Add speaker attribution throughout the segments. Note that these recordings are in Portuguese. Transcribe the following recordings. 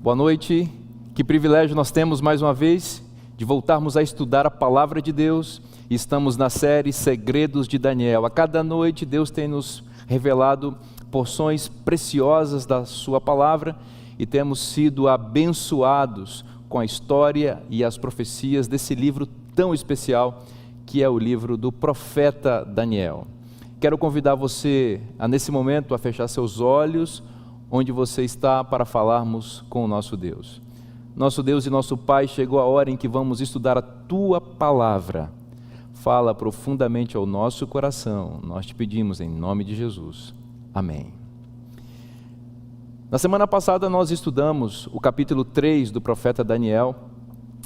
Speaker 1: Boa noite, que privilégio nós temos mais uma vez de voltarmos a estudar a Palavra de Deus. Estamos na série Segredos de Daniel. A cada noite Deus tem nos revelado porções preciosas da sua Palavra e temos sido abençoados com a história e as profecias desse livro tão especial que é o livro do profeta Daniel. Quero convidar você nesse momento a fechar seus olhos onde você está para falarmos com o nosso Deus. Nosso Deus e nosso Pai, chegou a hora em que vamos estudar a Tua Palavra. Fala profundamente ao nosso coração, nós te pedimos em nome de Jesus. Amém. Na semana passada nós estudamos o capítulo 3 do profeta Daniel,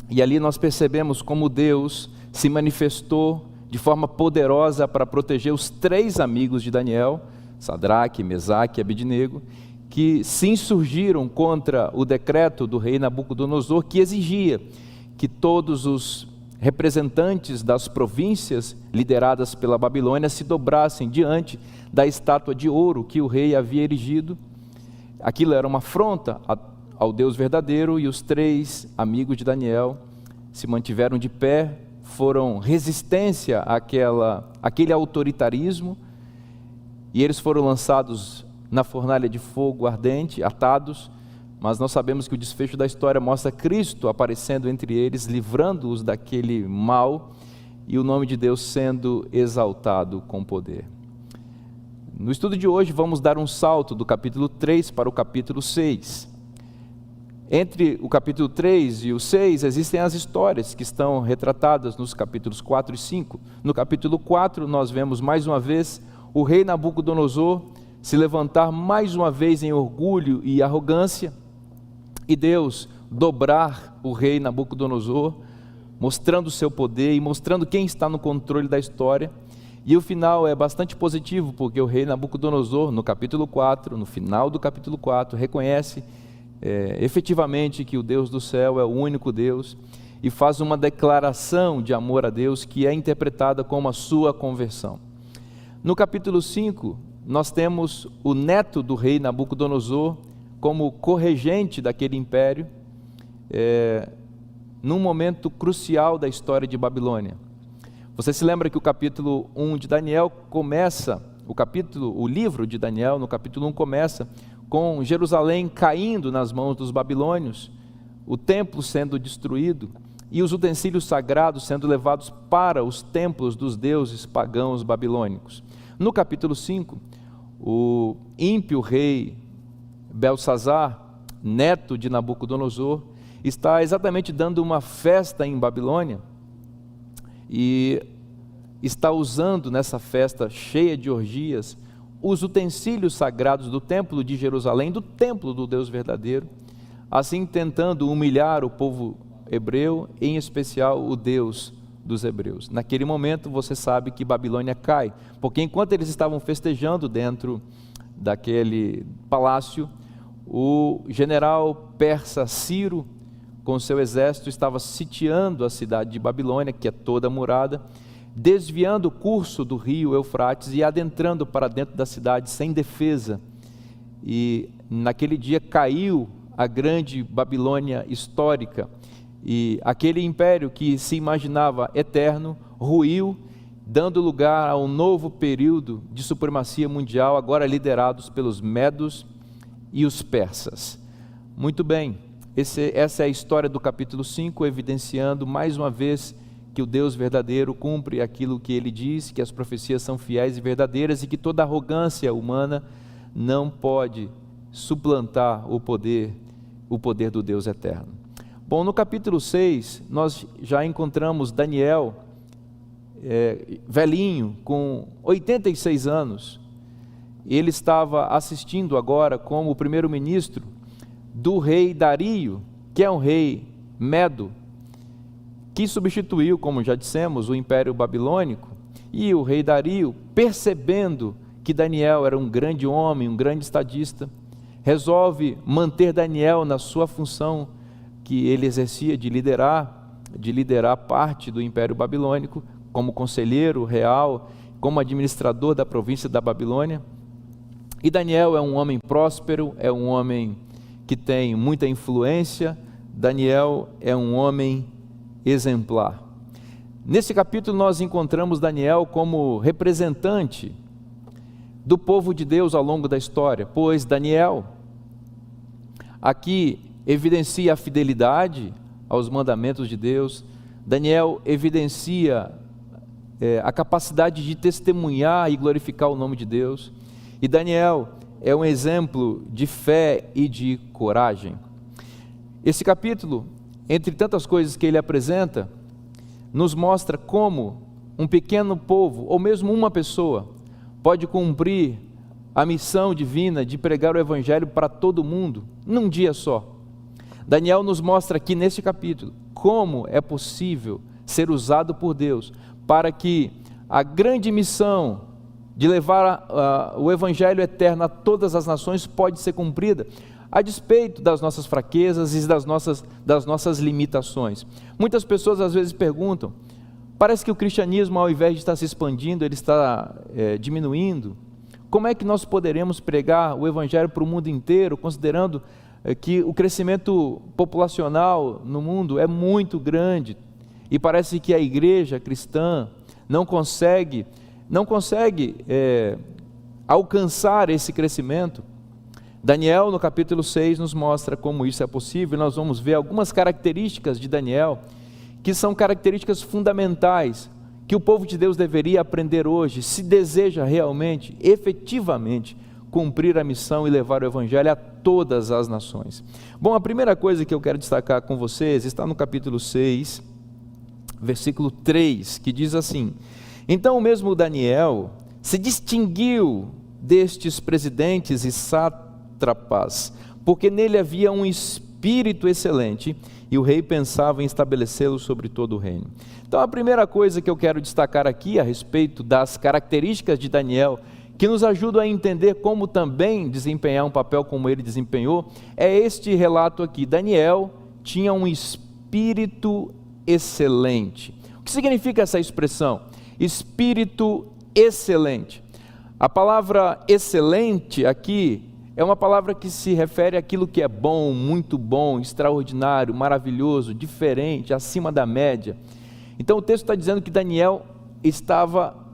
Speaker 1: e ali nós percebemos como Deus se manifestou de forma poderosa para proteger os 3 amigos de Daniel, Sadraque, Mesaque e Abednego, que se insurgiram contra o decreto do rei Nabucodonosor, que exigia que todos os representantes das províncias lideradas pela Babilônia se dobrassem diante da estátua de ouro que o rei havia erigido. Aquilo era uma afronta ao Deus verdadeiro, e os 3 amigos de Daniel se mantiveram de pé, foram resistência àquele autoritarismo, e eles foram lançados na fornalha de fogo ardente, atados, mas nós sabemos que o desfecho da história mostra Cristo aparecendo entre eles, livrando-os daquele mal, e o nome de Deus sendo exaltado com poder. No estudo de hoje vamos dar um salto do capítulo 3 para o capítulo 6. Entre o capítulo 3 e o 6 existem as histórias que estão retratadas nos capítulos 4 e 5. No capítulo 4 nós vemos mais uma vez o rei Nabucodonosor se levantar mais uma vez em orgulho e arrogância, e Deus dobrar o rei Nabucodonosor, mostrando o seu poder e mostrando quem está no controle da história. E o final é bastante positivo, porque o rei Nabucodonosor, no capítulo 4, no final do capítulo 4, reconhece efetivamente que o Deus do céu é o único Deus, e faz uma declaração de amor a Deus que é interpretada como a sua conversão. No capítulo 5, nós temos o neto do rei Nabucodonosor como corregente daquele império, num momento crucial da história de Babilônia. Você se lembra que o capítulo 1 de Daniel começa, o livro de Daniel, no capítulo 1 começa com Jerusalém caindo nas mãos dos babilônios, o templo sendo destruído e os utensílios sagrados sendo levados para os templos dos deuses pagãos babilônicos. No capítulo 5, o ímpio rei Belsazar, neto de Nabucodonosor, está exatamente dando uma festa em Babilônia, e está usando nessa festa cheia de orgias os utensílios sagrados do templo de Jerusalém, do templo do Deus verdadeiro, assim tentando humilhar o povo hebreu, em especial o Deus dos hebreus. Naquele momento você sabe que Babilônia cai, porque enquanto eles estavam festejando dentro daquele palácio, o general persa Ciro, com seu exército, estava sitiando a cidade de Babilônia, que é toda murada, desviando o curso do rio Eufrates e adentrando para dentro da cidade sem defesa. E naquele dia caiu a grande Babilônia histórica, e aquele império que se imaginava eterno ruiu, dando lugar a um novo período de supremacia mundial, agora liderados pelos medos e os persas. Muito bem, essa é a história do capítulo 5, evidenciando mais uma vez que o Deus verdadeiro cumpre aquilo que Ele diz, que as profecias são fiéis e verdadeiras, e que toda arrogância humana não pode suplantar o poder do Deus eterno. Bom, no capítulo 6, nós já encontramos Daniel, velhinho, com 86 anos. Ele estava assistindo agora como o primeiro-ministro do rei Dario, que é um rei medo, que substituiu, como já dissemos, o Império Babilônico. E o rei Dario, percebendo que Daniel era um grande homem, um grande estadista, resolve manter Daniel na sua função que ele exercia de liderar parte do Império Babilônico, como conselheiro real, como administrador da província da Babilônia. E Daniel é um homem próspero, é um homem que tem muita influência, Daniel é um homem exemplar. Nesse capítulo nós encontramos Daniel como representante do povo de Deus ao longo da história, pois Daniel aqui evidencia a fidelidade aos mandamentos de Deus. Daniel evidencia a capacidade de testemunhar e glorificar o nome de Deus, e Daniel é um exemplo de fé e de coragem. Esse capítulo, entre tantas coisas que ele apresenta, nos mostra como um pequeno povo, ou mesmo uma pessoa, pode cumprir a missão divina de pregar o Evangelho para todo mundo, num dia só. Daniel nos mostra aqui nesse capítulo, como é possível ser usado por Deus, para que a grande missão de levar o Evangelho eterno a todas as nações pode ser cumprida, a despeito das nossas fraquezas e das nossas limitações. Muitas pessoas às vezes perguntam, parece que o cristianismo, ao invés de estar se expandindo, ele está diminuindo. Como é que nós poderemos pregar o Evangelho para o mundo inteiro, considerando que o crescimento populacional no mundo é muito grande, e parece que a igreja cristã não consegue alcançar esse crescimento? Daniel, no capítulo 6, nos mostra como isso é possível. Nós vamos ver algumas características de Daniel, que são características fundamentais, que o povo de Deus deveria aprender hoje, se deseja realmente, efetivamente, cumprir a missão e levar o Evangelho a todas as nações. Bom, a primeira coisa que eu quero destacar com vocês está no capítulo 6, versículo 3, que diz assim: então o mesmo Daniel se distinguiu destes presidentes e sátrapas, porque nele havia um espírito excelente, e o rei pensava em estabelecê-lo sobre todo o reino. Então a primeira coisa que eu quero destacar aqui a respeito das características de Daniel, que nos ajudam a entender como também desempenhar um papel como ele desempenhou, é este relato aqui. Daniel tinha um espírito excelente. O que significa essa expressão? Espírito excelente. A palavra excelente aqui é uma palavra que se refere àquilo que é bom, muito bom, extraordinário, maravilhoso, diferente, acima da média. Então o texto está dizendo que Daniel estava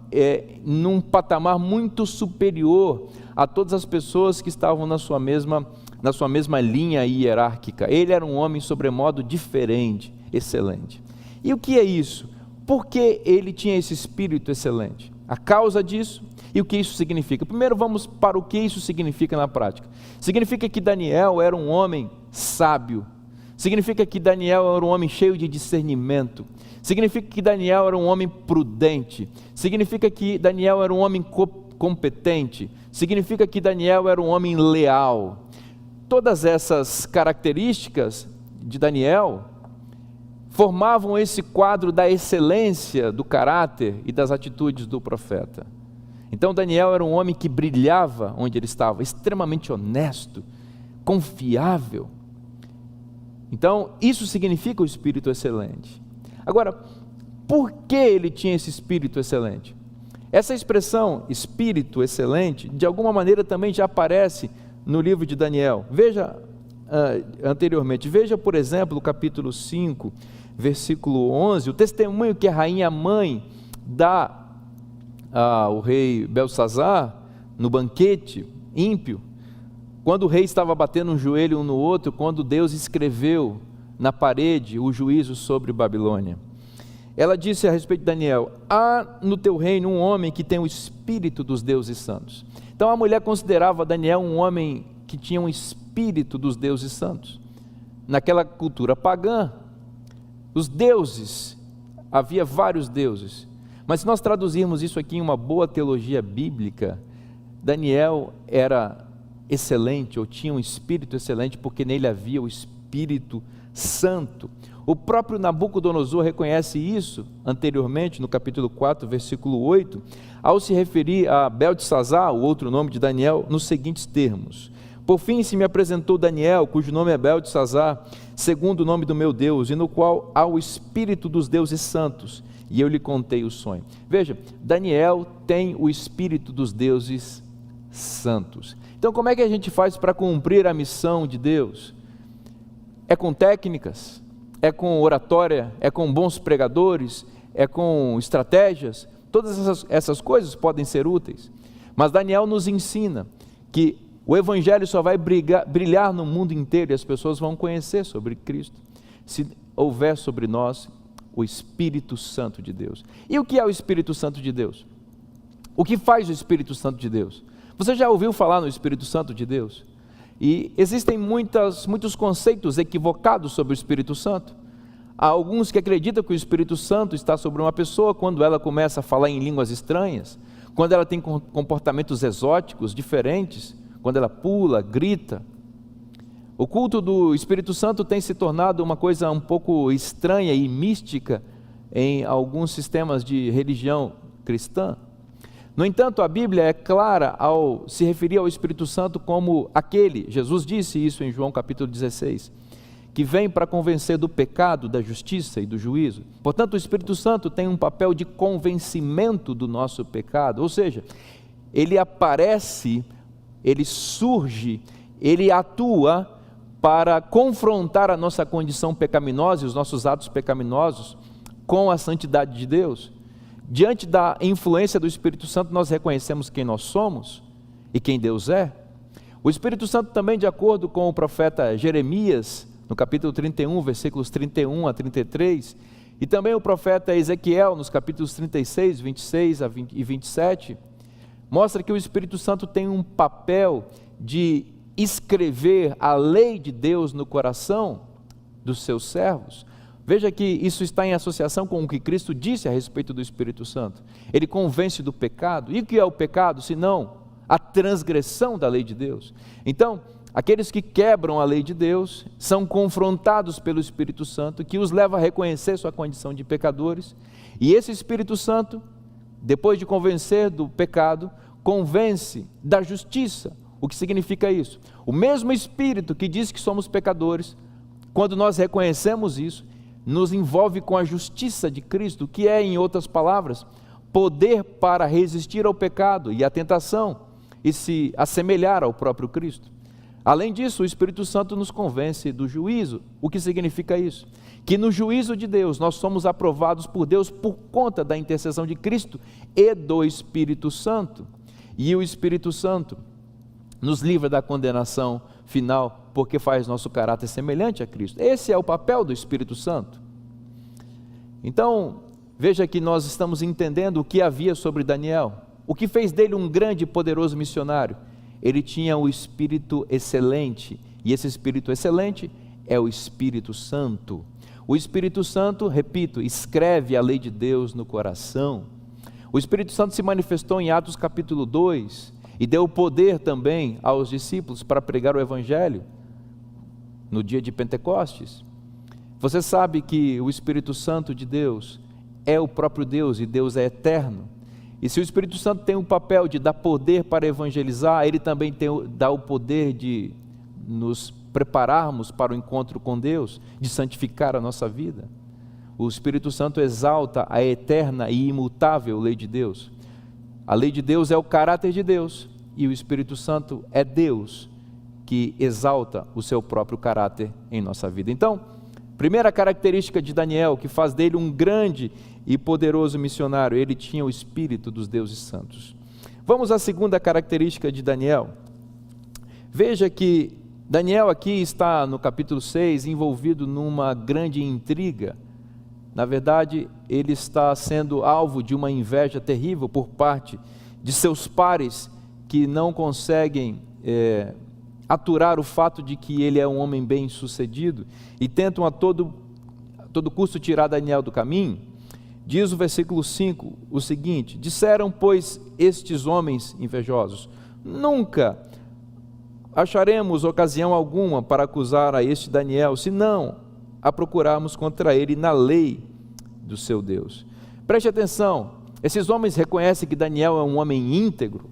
Speaker 1: num patamar muito superior a todas as pessoas que estavam na sua mesma linha hierárquica. Ele era um homem sobremodo diferente, excelente. E o que é isso? Por que ele tinha esse espírito excelente? A causa disso e o que isso significa. Primeiro vamos para o que isso significa na prática. Significa que Daniel era um homem sábio. Significa que Daniel era um homem cheio de discernimento. Significa que Daniel era um homem prudente. Significa que Daniel era um homem competente. Significa que Daniel era um homem leal. Todas essas características de Daniel formavam esse quadro da excelência do caráter e das atitudes do profeta. Então Daniel era um homem que brilhava onde ele estava, extremamente honesto, confiável. Então isso significa o espírito excelente. Agora, por que ele tinha esse espírito excelente? Essa expressão, espírito excelente, de alguma maneira também já aparece no livro de Daniel. Veja anteriormente, veja por exemplo o capítulo 5, versículo 11, o testemunho que a rainha mãe dá ao rei Belsazzar no banquete ímpio, quando o rei estava batendo um joelho um no outro, quando Deus escreveu na parede o juízo sobre Babilônia. Ela disse a respeito de Daniel: há no teu reino um homem que tem o espírito dos deuses santos. Então a mulher considerava Daniel um homem que tinha um espírito dos deuses santos. Naquela cultura pagã, os deuses, havia vários deuses, mas se nós traduzirmos isso aqui em uma boa teologia bíblica, Daniel era excelente, ou tinha um espírito excelente, porque nele havia o Espírito Santo. O próprio Nabucodonosor reconhece isso anteriormente, no capítulo 4, versículo 8, ao se referir a Beltesazar, o outro nome de Daniel, nos seguintes termos: por fim se me apresentou Daniel, cujo nome é Beltesazar, segundo o nome do meu Deus, e no qual há o espírito dos deuses santos, e eu lhe contei o sonho. Veja, Daniel tem o espírito dos deuses santos. Então, como é que a gente faz para cumprir a missão de Deus? É com técnicas, é com oratória, é com bons pregadores, é com estratégias. Todas essas coisas podem ser úteis, mas Daniel nos ensina que o Evangelho só vai brilhar no mundo inteiro e as pessoas vão conhecer sobre Cristo se houver sobre nós o Espírito Santo de Deus. E o que é o Espírito Santo de Deus? O que faz o Espírito Santo de Deus? Você já ouviu falar no Espírito Santo de Deus? E existem muitos conceitos equivocados sobre o Espírito Santo. Há alguns que acreditam que o Espírito Santo está sobre uma pessoa quando ela começa a falar em línguas estranhas, quando ela tem comportamentos exóticos, diferentes, quando ela pula, grita. O culto do Espírito Santo tem se tornado uma coisa um pouco estranha e mística em alguns sistemas de religião cristã. No entanto, a Bíblia é clara ao se referir ao Espírito Santo como aquele, Jesus disse isso em João capítulo 16, que vem para convencer do pecado, da justiça e do juízo. Portanto, o Espírito Santo tem um papel de convencimento do nosso pecado, ou seja, ele aparece, ele surge, ele atua para confrontar a nossa condição pecaminosa e os nossos atos pecaminosos com a santidade de Deus. Diante da influência do Espírito Santo, nós reconhecemos quem nós somos e quem Deus é. O Espírito Santo também, de acordo com o profeta Jeremias, no capítulo 31, versículos 31 a 33, e também o profeta Ezequiel, nos capítulos 36, 26 e 27, mostra que o Espírito Santo tem um papel de escrever a lei de Deus no coração dos seus servos. Veja que isso está em associação com o que Cristo disse a respeito do Espírito Santo. Ele convence do pecado. E o que é o pecado, senão a transgressão da lei de Deus? Então, aqueles que quebram a lei de Deus são confrontados pelo Espírito Santo, que os leva a reconhecer sua condição de pecadores. E esse Espírito Santo, depois de convencer do pecado, convence da justiça. O que significa isso? O mesmo Espírito que diz que somos pecadores, quando nós reconhecemos isso, nos envolve com a justiça de Cristo, que é, em outras palavras, poder para resistir ao pecado e à tentação e se assemelhar ao próprio Cristo. Além disso, o Espírito Santo nos convence do juízo. O que significa isso? Que no juízo de Deus nós somos aprovados por Deus por conta da intercessão de Cristo e do Espírito Santo. E o Espírito Santo nos livra da condenação final, porque faz nosso caráter semelhante a Cristo. Esse é o papel do Espírito Santo. Então, veja que nós estamos entendendo o que havia sobre Daniel. O que fez dele um grande e poderoso missionário? Ele tinha o Espírito excelente, e esse Espírito excelente é o Espírito Santo. O Espírito Santo, repito, escreve a lei de Deus no coração. O Espírito Santo se manifestou em Atos capítulo 2, e deu poder também aos discípulos para pregar o Evangelho no dia de Pentecostes. Você sabe que o Espírito Santo de Deus é o próprio Deus e Deus é eterno. E se o Espírito Santo tem o papel de dar poder para evangelizar, ele também dá o poder de nos prepararmos para o encontro com Deus, de santificar a nossa vida. O Espírito Santo exalta a eterna e imutável lei de Deus. A lei de Deus é o caráter de Deus e o Espírito Santo é Deus que exalta o seu próprio caráter em nossa vida. Então, primeira característica de Daniel, que faz dele um grande e poderoso missionário, ele tinha o Espírito dos deuses santos. Vamos à segunda característica de Daniel. Veja que Daniel aqui está no capítulo 6 envolvido numa grande intriga. Na verdade, ele está sendo alvo de uma inveja terrível por parte de seus pares que não conseguem aturar o fato de que ele é um homem bem-sucedido e tentam a todo custo tirar Daniel do caminho. Diz o versículo 5 o seguinte: disseram, pois, estes homens invejosos, nunca acharemos ocasião alguma para acusar a este Daniel, senão a procurarmos contra ele na lei do seu Deus. Preste atenção, esses homens reconhecem que Daniel é um homem íntegro,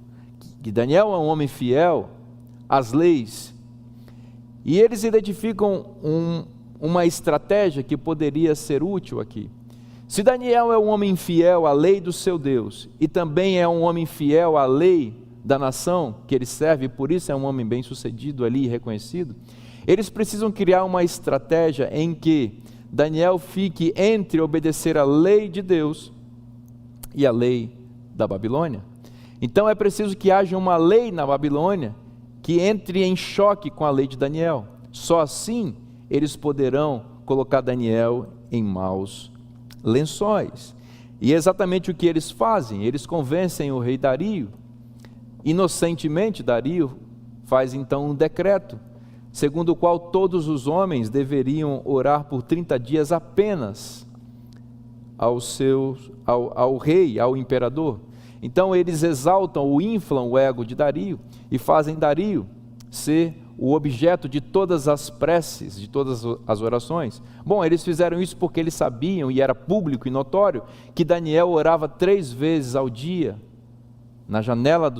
Speaker 1: que Daniel é um homem fiel às leis, e eles identificam uma estratégia que poderia ser útil aqui. Se Daniel é um homem fiel à lei do seu Deus, e também é um homem fiel à lei da nação que ele serve, e por isso é um homem bem-sucedido ali, reconhecido, eles precisam criar uma estratégia em que Daniel fique entre obedecer a lei de Deus e a lei da Babilônia. Então é preciso que haja uma lei na Babilônia que entre em choque com a lei de Daniel. Só assim eles poderão colocar Daniel em maus lençóis. E é exatamente o que eles fazem. Eles convencem o rei Dario. Inocentemente, Dario faz então um decreto, segundo o qual todos os homens deveriam orar por 30 dias apenas ao rei, ao imperador. Então eles exaltam ou inflam o ego de Dario e fazem Dario ser o objeto de todas as preces, de todas as orações. Bom, eles fizeram isso porque eles sabiam, e era público e notório, que Daniel orava 3 vezes ao dia, na janela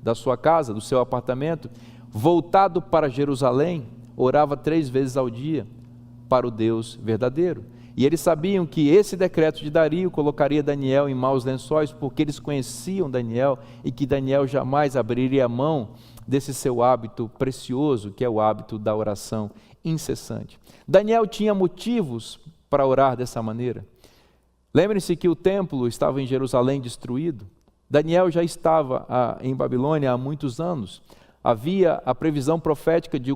Speaker 1: da sua casa, do seu apartamento, voltado para Jerusalém, orava 3 vezes ao dia para o Deus verdadeiro. E eles sabiam que esse decreto de Dario colocaria Daniel em maus lençóis, porque eles conheciam Daniel e que Daniel jamais abriria mão desse seu hábito precioso, que é o hábito da oração incessante. Daniel tinha motivos para orar dessa maneira. Lembrem-se que o templo estava em Jerusalém destruído. Daniel já estava em Babilônia há muitos anos. Havia a previsão profética de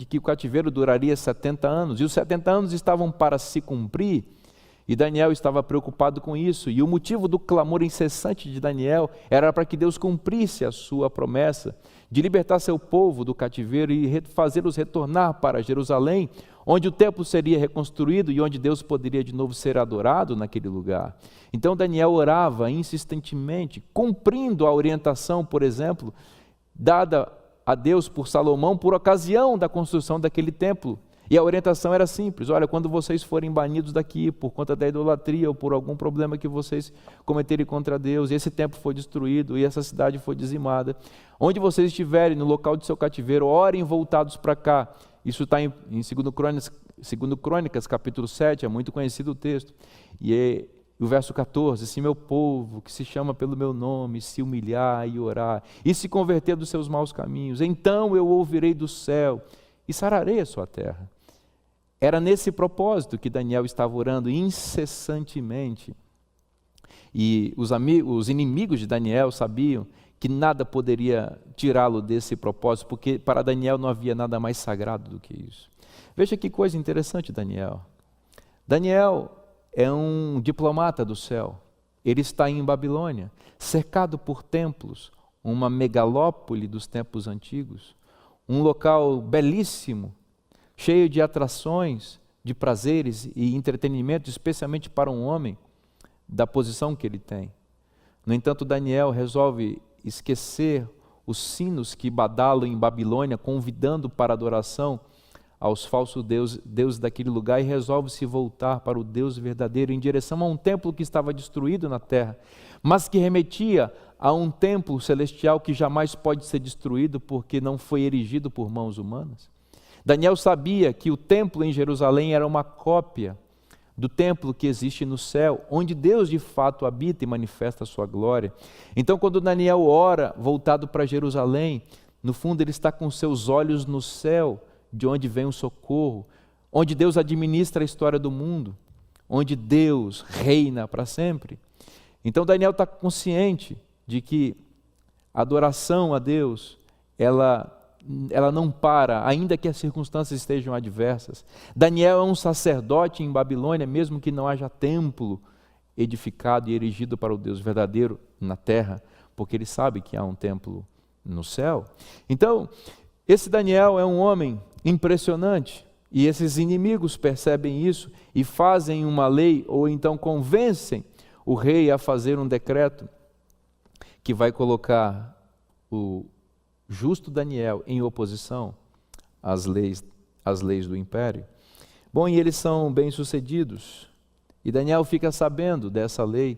Speaker 1: que o cativeiro duraria 70 anos, e os 70 anos estavam para se cumprir, e Daniel estava preocupado com isso, e o motivo do clamor incessante de Daniel era para que Deus cumprisse a sua promessa de libertar seu povo do cativeiro e fazê-los retornar para Jerusalém, onde o templo seria reconstruído e onde Deus poderia de novo ser adorado naquele lugar. Então Daniel orava insistentemente, cumprindo a orientação, por exemplo, dada a Deus por Salomão por ocasião da construção daquele templo. E a orientação era simples: olha, quando vocês forem banidos daqui por conta da idolatria ou por algum problema que vocês cometerem contra Deus, e esse templo foi destruído e essa cidade foi dizimada, onde vocês estiverem no local de seu cativeiro, orem voltados para cá. Isso está em 2 Crônicas, capítulo 7, é muito conhecido o texto. E o verso 14, se meu povo, que se chama pelo meu nome, se humilhar e orar, e se converter dos seus maus caminhos, então eu ouvirei do céu e sararei a sua terra. Era nesse propósito que Daniel estava orando incessantemente. E os inimigos de Daniel sabiam que nada poderia tirá-lo desse propósito, porque para Daniel não havia nada mais sagrado do que isso. Veja que coisa interessante, Daniel. Daniel é um diplomata do céu. Ele está em Babilônia, cercado por templos, uma megalópole dos tempos antigos, um local belíssimo, cheio de atrações, de prazeres e entretenimento, especialmente para um homem da posição que ele tem. No entanto, Daniel resolve esquecer os sinos que badalam em Babilônia, convidando para adoração aos falsos deuses daquele lugar, e resolve se voltar para o Deus verdadeiro em direção a um templo que estava destruído na terra, mas que remetia a um templo celestial que jamais pode ser destruído porque não foi erigido por mãos humanas. Daniel sabia que o templo em Jerusalém era uma cópia do templo que existe no céu, onde Deus de fato habita e manifesta a sua glória. Então, quando Daniel ora voltado para Jerusalém, no fundo ele está com seus olhos no céu, de onde vem o socorro, onde Deus administra a história do mundo, onde Deus reina para sempre. Então Daniel está consciente de que a adoração a Deus, ela não para, ainda que as circunstâncias estejam adversas. Daniel é um sacerdote em Babilônia, mesmo que não haja templo edificado e erigido para o Deus verdadeiro na terra, porque ele sabe que há um templo no céu. Então, esse Daniel é um homem impressionante, e esses inimigos percebem isso e fazem uma lei, ou então convencem o rei a fazer um decreto que vai colocar o justo Daniel em oposição às leis do império. Bom, e eles são bem-sucedidos, e Daniel fica sabendo dessa lei,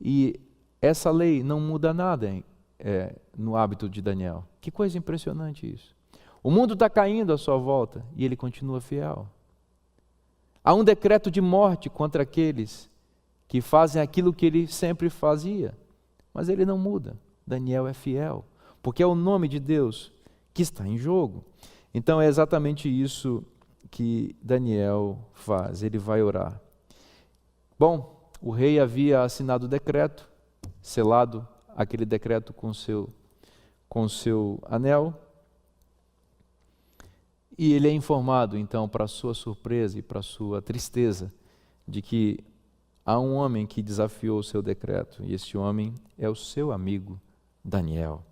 Speaker 1: e essa lei não muda nada no hábito de Daniel. Que coisa impressionante isso. O mundo está caindo à sua volta e ele continua fiel. Há um decreto de morte contra aqueles que fazem aquilo que ele sempre fazia, mas ele não muda. Daniel é fiel, porque é o nome de Deus que está em jogo. Então é exatamente isso que Daniel faz, ele vai orar. Bom, o rei havia assinado o decreto, selado aquele decreto com seu anel, e ele é informado, então, para sua surpresa e para sua tristeza, de que há um homem que desafiou o seu decreto, e esse homem é o seu amigo Daniel.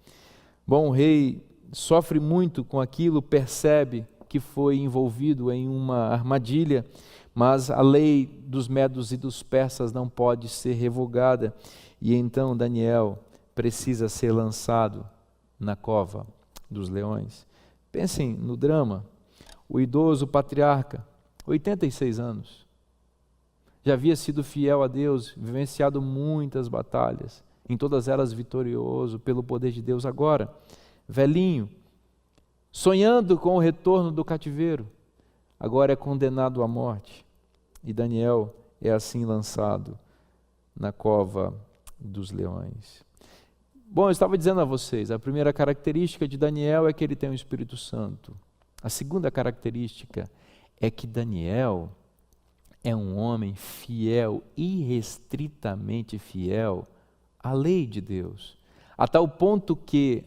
Speaker 1: Bom, o rei sofre muito com aquilo, percebe que foi envolvido em uma armadilha, mas a lei dos medos e dos persas não pode ser revogada, e então Daniel precisa ser lançado na cova dos leões. Pensem no drama. O idoso patriarca, 86 anos, já havia sido fiel a Deus, vivenciado muitas batalhas, em todas elas vitorioso pelo poder de Deus. Agora, velhinho, sonhando com o retorno do cativeiro, agora é condenado à morte. E Daniel é assim lançado na cova dos leões. Bom, eu estava dizendo a vocês, a primeira característica de Daniel é que ele tem o Espírito Santo. A segunda característica é que Daniel é um homem fiel, irrestritamente fiel à lei de Deus, a tal ponto que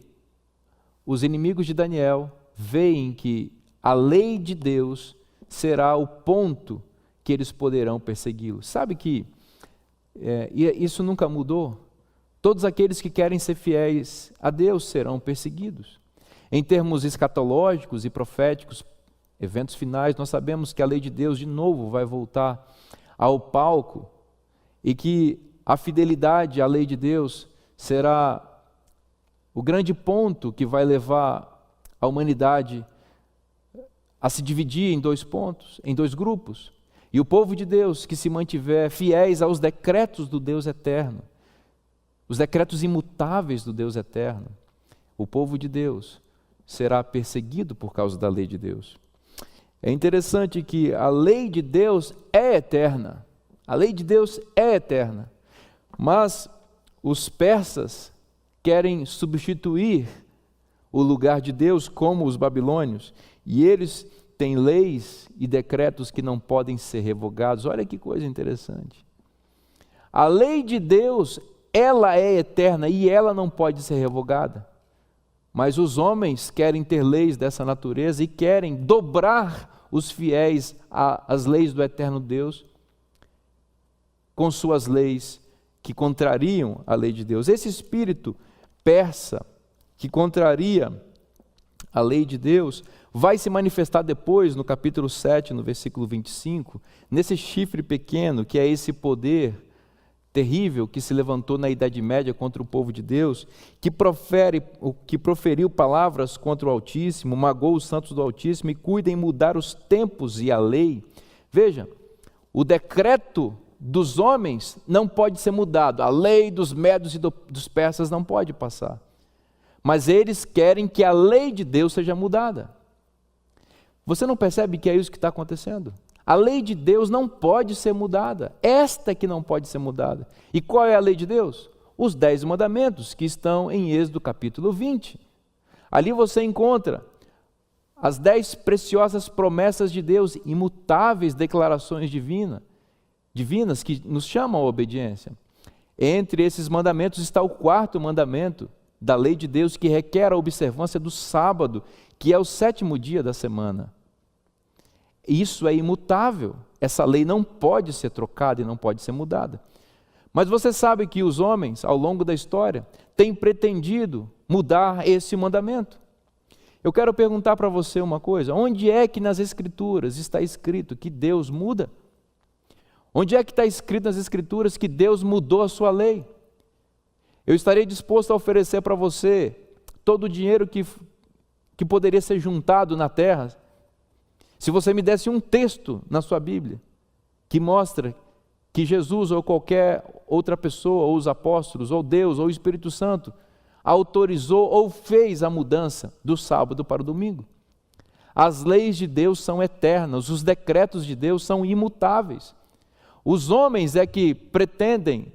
Speaker 1: os inimigos de Daniel veem que a lei de Deus será o ponto que eles poderão persegui-lo. Sabe que isso nunca mudou? Todos aqueles que querem ser fiéis a Deus serão perseguidos. Em termos escatológicos e proféticos, eventos finais, nós sabemos que a lei de Deus de novo vai voltar ao palco e que a fidelidade à lei de Deus será o grande ponto que vai levar a humanidade a se dividir em dois pontos, em dois grupos. E o povo de Deus que se mantiver fiéis aos decretos do Deus eterno, os decretos imutáveis do Deus eterno, o povo de Deus será perseguido por causa da lei de Deus. É interessante que a lei de Deus é eterna. A lei de Deus é eterna. Mas os persas querem substituir o lugar de Deus como os babilônios. E eles têm leis e decretos que não podem ser revogados. Olha que coisa interessante. A lei de Deus, ela é eterna e ela não pode ser revogada. Mas os homens querem ter leis dessa natureza e querem dobrar os fiéis às leis do eterno Deus com suas leis que contrariam a lei de Deus. Esse espírito persa que contraria a lei de Deus vai se manifestar depois no capítulo 7, no versículo 25, nesse chifre pequeno que é esse poder terrível que se levantou na Idade Média contra o povo de Deus, que proferiu palavras contra o Altíssimo, magoou os santos do Altíssimo e cuida em mudar os tempos e a lei. Veja, o decreto dos homens não pode ser mudado, a lei dos medos e dos persas não pode passar, mas eles querem que a lei de Deus seja mudada. Você não percebe que é isso que está acontecendo? A lei de Deus não pode ser mudada, esta que não pode ser mudada. E qual é a lei de Deus? Os 10 mandamentos que estão em Êxodo capítulo 20. Ali você encontra as 10 preciosas promessas de Deus, imutáveis declarações divinas que nos chamam à obediência. Entre esses mandamentos está o 4º mandamento da lei de Deus, que requer a observância do sábado, que é o 7º dia da semana. Isso é imutável, essa lei não pode ser trocada e não pode ser mudada. Mas você sabe que os homens, ao longo da história, têm pretendido mudar esse mandamento. Eu quero perguntar para você uma coisa: onde é que nas Escrituras está escrito que Deus muda? Onde é que está escrito nas Escrituras que Deus mudou a sua lei? Eu estarei disposto a oferecer para você todo o dinheiro que poderia ser juntado na terra, se você me desse um texto na sua Bíblia que mostra que Jesus ou qualquer outra pessoa, ou os apóstolos, ou Deus, ou o Espírito Santo, autorizou ou fez a mudança do sábado para o domingo. As leis de Deus são eternas, os decretos de Deus são imutáveis. Os homens é que pretendem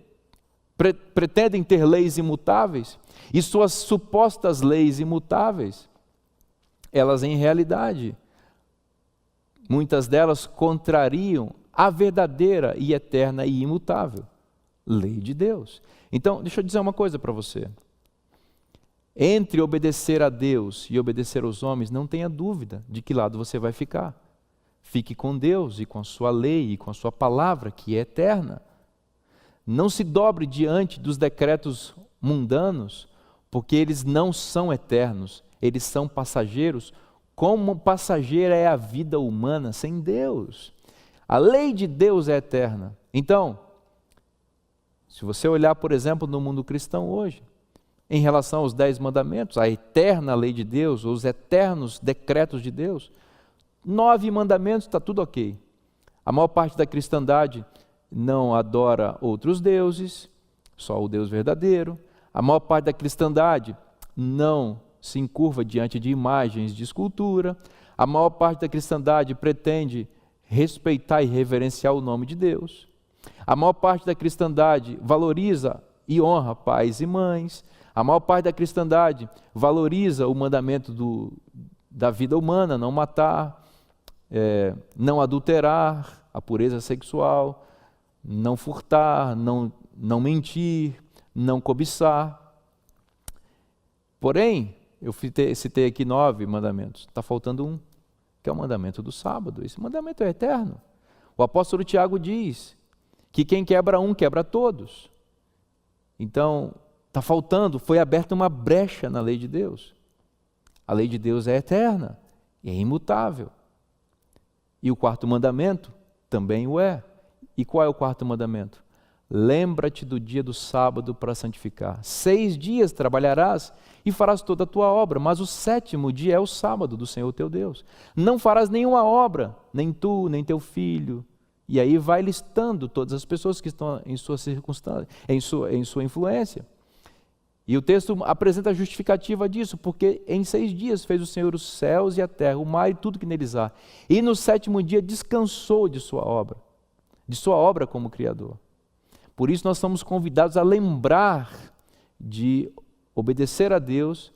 Speaker 1: pretendem ter leis imutáveis, e suas supostas leis imutáveis, elas em realidade, muitas delas contrariam a verdadeira e eterna e imutável lei de Deus. Então, deixa eu dizer uma coisa para você. Entre obedecer a Deus e obedecer aos homens, não tenha dúvida de que lado você vai ficar. Fique com Deus e com a sua lei e com a sua palavra, que é eterna. Não se dobre diante dos decretos mundanos, porque eles não são eternos, eles são passageiros, como passageira é a vida humana sem Deus. A lei de Deus é eterna. Então, se você olhar, por exemplo, no mundo cristão hoje, em relação aos 10 mandamentos, a eterna lei de Deus, os eternos decretos de Deus, 9 mandamentos, está tudo ok. A maior parte da cristandade não adora outros deuses, só o Deus verdadeiro. A maior parte da cristandade não se encurva diante de imagens de escultura. A maior parte da cristandade pretende respeitar e reverenciar o nome de Deus. A maior parte da cristandade valoriza e honra pais e mães. A maior parte da cristandade valoriza o mandamento da vida humana, não matar, não adulterar, a pureza sexual, não furtar, não mentir, não cobiçar. Porém, eu citei aqui 9 mandamentos, está faltando um, que é o mandamento do sábado. Esse mandamento é eterno. O apóstolo Tiago diz que quem quebra um, quebra todos. Então, está faltando, foi aberta uma brecha na lei de Deus. A lei de Deus é eterna, é imutável. E o 4º mandamento também o é. E qual é o 4º mandamento? Lembra-te do dia do sábado para santificar. 6 dias trabalharás e farás toda a tua obra, mas o 7º dia é o sábado do Senhor teu Deus. Não farás nenhuma obra, nem tu, nem teu filho. E aí vai listando todas as pessoas que estão em sua circunstância, em sua influência. E o texto apresenta a justificativa disso, porque em 6 dias fez o Senhor os céus e a terra, o mar e tudo que neles há. E no 7º dia descansou de sua obra como Criador. Por isso nós somos convidados a lembrar de obedecer a Deus,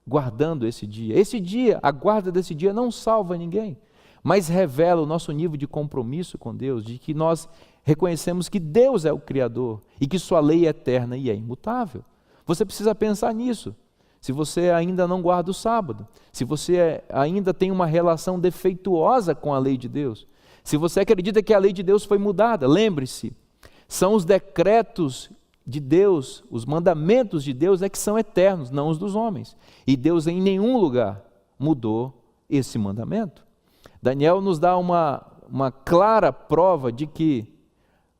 Speaker 1: guardando esse dia. Esse dia, a guarda desse dia não salva ninguém, mas revela o nosso nível de compromisso com Deus, de que nós reconhecemos que Deus é o Criador e que sua lei é eterna e é imutável. Você precisa pensar nisso. Se você ainda não guarda o sábado, se você ainda tem uma relação defeituosa com a lei de Deus, se você acredita que a lei de Deus foi mudada, lembre-se, são os decretos de Deus, os mandamentos de Deus é que são eternos, não os dos homens. E Deus em nenhum lugar mudou esse mandamento. Daniel nos dá uma clara prova de que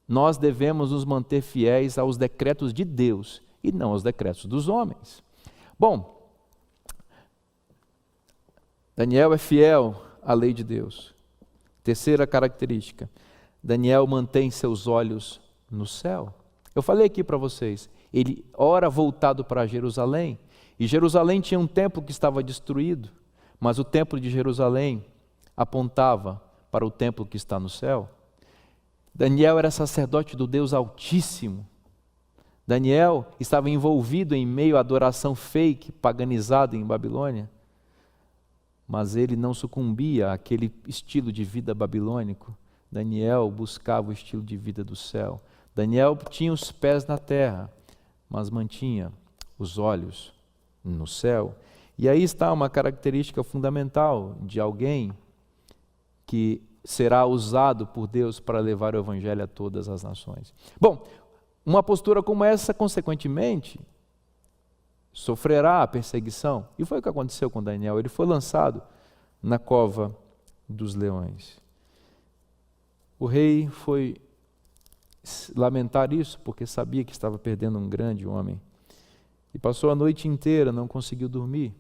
Speaker 1: nós devemos nos manter fiéis aos decretos de Deus e não aos decretos dos homens. Bom, Daniel é fiel à lei de Deus. Terceira característica, Daniel mantém seus olhos no céu. Eu falei aqui para vocês, ele ora voltado para Jerusalém, e Jerusalém tinha um templo que estava destruído, mas o templo de Jerusalém apontava para o templo que está no céu. Daniel era sacerdote do Deus Altíssimo. Daniel estava envolvido em meio à adoração fake, paganizada em Babilônia, mas ele não sucumbia àquele estilo de vida babilônico. Daniel buscava o estilo de vida do céu. Daniel tinha os pés na terra, mas mantinha os olhos no céu. E aí está uma característica fundamental de alguém que será usado por Deus para levar o evangelho a todas as nações. Bom, uma postura como essa, consequentemente, sofrerá a perseguição. E foi o que aconteceu com Daniel. Ele foi lançado na cova dos leões. O rei foi lamentar isso, porque sabia que estava perdendo um grande homem. E passou a noite inteira, não conseguiu dormir,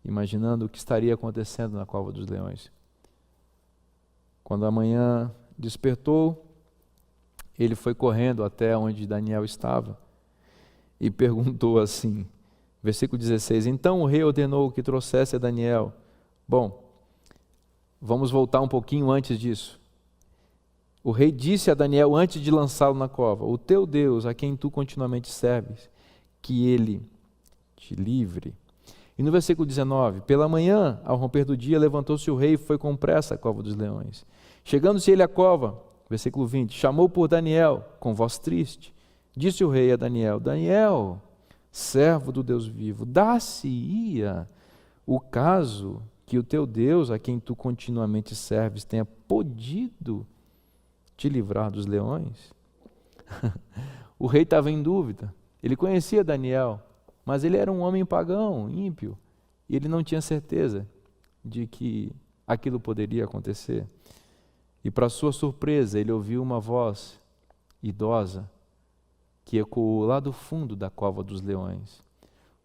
Speaker 1: imaginando o que estaria acontecendo na cova dos leões. Quando a manhã despertou, ele foi correndo até onde Daniel estava e perguntou assim, versículo 16, então o rei ordenou que trouxesse a Daniel. Bom, vamos voltar um pouquinho antes disso. O rei disse a Daniel antes de lançá-lo na cova: o teu Deus, a quem tu continuamente serves, que ele te livre. E no versículo 19: pela manhã, ao romper do dia, levantou-se o rei e foi com pressa à cova dos leões. Chegando-se ele à cova, versículo 20, chamou por Daniel, com voz triste. Disse o rei a Daniel: Daniel, servo do Deus vivo, dá-se-ia o caso que o teu Deus, a quem tu continuamente serves, tenha podido te livrar dos leões? O rei estava em dúvida. Ele conhecia Daniel, mas ele era um homem pagão, ímpio, e ele não tinha certeza de que aquilo poderia acontecer. E para sua surpresa, ele ouviu uma voz idosa que ecoou lá do fundo da cova dos leões.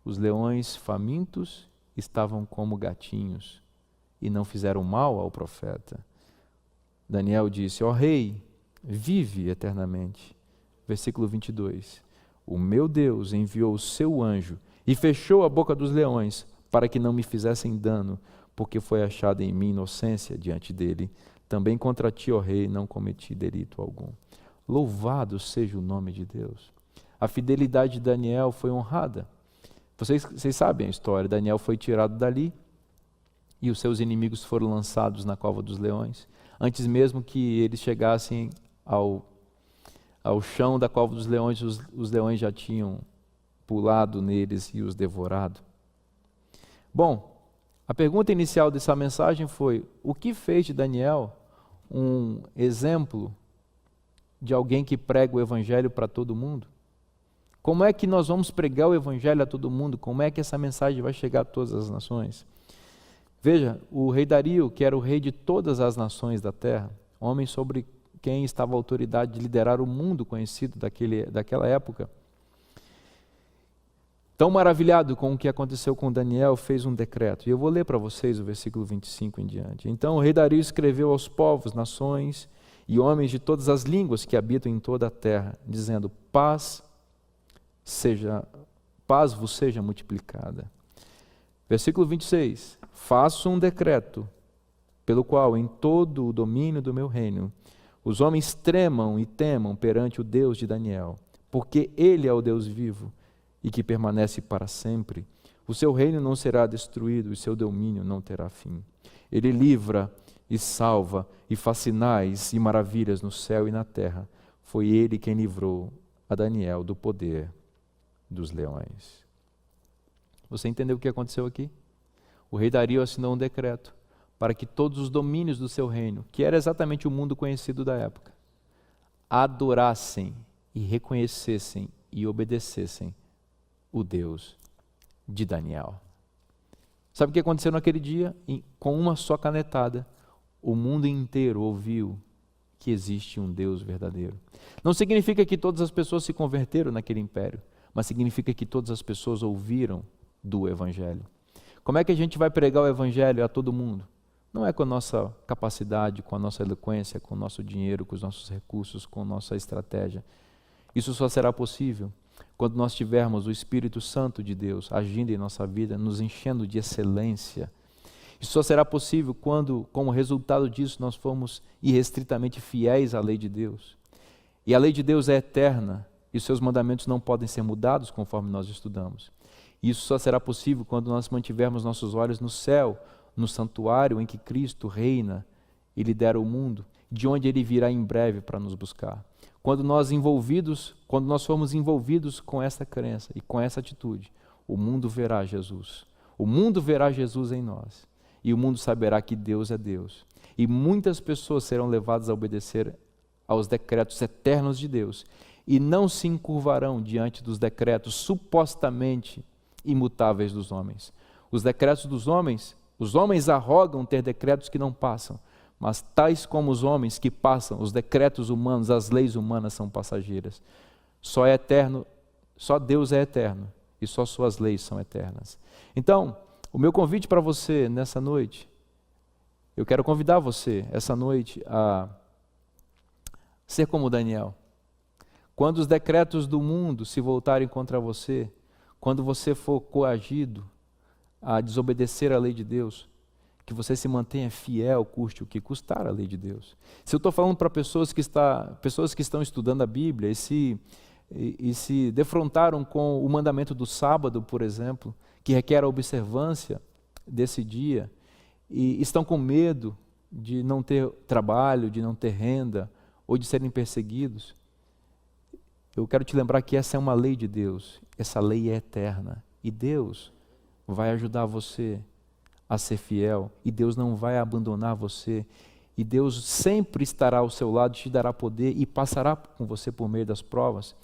Speaker 1: Os leões famintos estavam como gatinhos e não fizeram mal ao profeta. Daniel disse: ó rei, vive eternamente. Versículo 22. O meu Deus enviou o seu anjo e fechou a boca dos leões para que não me fizessem dano, porque foi achada em mim inocência diante dele. Também contra ti, ó rei, não cometi delito algum. Louvado seja o nome de Deus. A fidelidade de Daniel foi honrada. Vocês sabem a história. Daniel foi tirado dali e os seus inimigos foram lançados na cova dos leões. Antes mesmo que eles chegassem ao chão da cova dos leões, os leões já tinham pulado neles e os devorado. Bom, a pergunta inicial dessa mensagem foi: o que fez de Daniel um exemplo de alguém que prega o evangelho para todo mundo? Como é que nós vamos pregar o evangelho a todo mundo? Como é que essa mensagem vai chegar a todas as nações? Veja, o rei Dario, que era o rei de todas as nações da terra, homem sobre quem estava a autoridade de liderar o mundo conhecido daquela época, tão maravilhado com o que aconteceu com Daniel, fez um decreto. E eu vou ler para vocês o versículo 25 em diante. Então o rei Dario escreveu aos povos, nações e homens de todas as línguas que habitam em toda a terra, dizendo: paz vos seja multiplicada. Versículo 26. Faço um decreto pelo qual em todo o domínio do meu reino os homens tremam e temam perante o Deus de Daniel, porque ele é o Deus vivo e que permanece para sempre. O seu reino não será destruído e seu domínio não terá fim. Ele livra e salva e faz sinais e maravilhas no céu e na terra. Foi ele quem livrou a Daniel do poder dos leões. Você entendeu o que aconteceu aqui? O rei Dario assinou um decreto para que todos os domínios do seu reino, que era exatamente o mundo conhecido da época, adorassem e reconhecessem e obedecessem o Deus de Daniel. Sabe o que aconteceu naquele dia? Com uma só canetada, o mundo inteiro ouviu que existe um Deus verdadeiro. Não significa que todas as pessoas se converteram naquele império, mas significa que todas as pessoas ouviram do Evangelho. Como é que a gente vai pregar o Evangelho a todo mundo? Não é com a nossa capacidade, com a nossa eloquência, com o nosso dinheiro, com os nossos recursos, com a nossa estratégia. Isso só será possível quando nós tivermos o Espírito Santo de Deus agindo em nossa vida, nos enchendo de excelência. Isso só será possível quando, como resultado disso, nós formos irrestritamente fiéis à lei de Deus. E a lei de Deus é eterna e os seus mandamentos não podem ser mudados conforme nós estudamos. Isso só será possível quando nós mantivermos nossos olhos no céu, no santuário em que Cristo reina e lidera o mundo, de onde Ele virá em breve para nos buscar. Quando nós formos envolvidos com essa crença e com essa atitude, o mundo verá Jesus. O mundo verá Jesus em nós. E o mundo saberá que Deus é Deus. E muitas pessoas serão levadas a obedecer aos decretos eternos de Deus e não se encurvarão diante dos decretos supostamente imutáveis dos homens. Os decretos dos homens, os homens arrogam ter decretos que não passam, mas tais como os homens que passam, os decretos humanos, as leis humanas são passageiras. Só é eterno, só Deus é eterno e só suas leis são eternas. Então, o meu convite para você nessa noite, eu quero convidar você essa noite a ser como Daniel. Quando os decretos do mundo se voltarem contra você, quando você for coagido a desobedecer a lei de Deus, que você se mantenha fiel, custe o que custar a lei de Deus. Se eu estou falando para pessoas que estão estudando a Bíblia e se defrontaram com o mandamento do sábado, por exemplo, que requer a observância desse dia, e estão com medo de não ter trabalho, de não ter renda, ou de serem perseguidos, eu quero te lembrar que essa é uma lei de Deus, essa lei é eterna, e Deus vai ajudar você a ser fiel, e Deus não vai abandonar você, e Deus sempre estará ao seu lado, te dará poder e passará com você por meio das provas,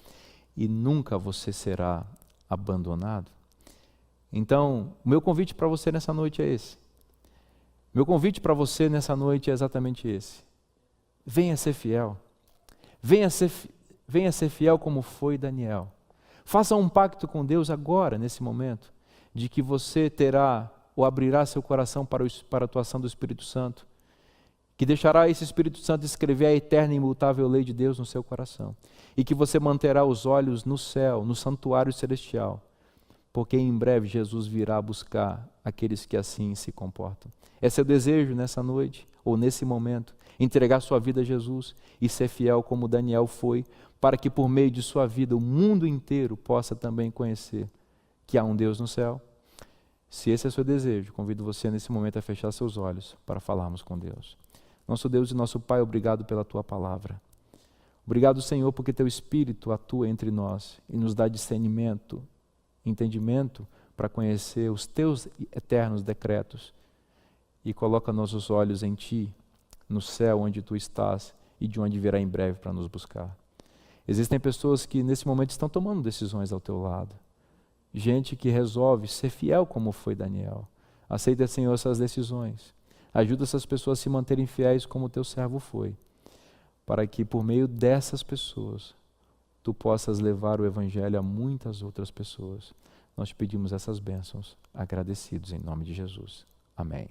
Speaker 1: e nunca você será abandonado. Então, o meu convite para você nessa noite é esse. Meu convite para você nessa noite é exatamente esse. Venha ser fiel. Venha ser fiel como foi Daniel. Faça um pacto com Deus agora, nesse momento, de que você terá ou abrirá seu coração para a atuação do Espírito Santo, que deixará esse Espírito Santo escrever a eterna e imutável lei de Deus no seu coração, e que você manterá os olhos no céu, no santuário celestial, porque em breve Jesus virá buscar aqueles que assim se comportam. É seu desejo nessa noite, ou nesse momento, entregar sua vida a Jesus e ser fiel como Daniel foi, para que por meio de sua vida o mundo inteiro possa também conhecer que há um Deus no céu. Se esse é o seu desejo, convido você nesse momento a fechar seus olhos para falarmos com Deus. Nosso Deus e nosso Pai, obrigado pela Tua palavra. Obrigado, Senhor, porque Teu Espírito atua entre nós e nos dá discernimento, entendimento para conhecer os Teus eternos decretos e coloca nossos olhos em Ti, no céu onde Tu estás e de onde virá em breve para nos buscar. Existem pessoas que nesse momento estão tomando decisões ao Teu lado. Gente que resolve ser fiel como foi Daniel. Aceita, Senhor, essas decisões. Ajuda essas pessoas a se manterem fiéis como Teu servo foi, para que por meio dessas pessoas Tu possas levar o Evangelho a muitas outras pessoas. Nós te pedimos essas bênçãos, agradecidos em nome de Jesus. Amém.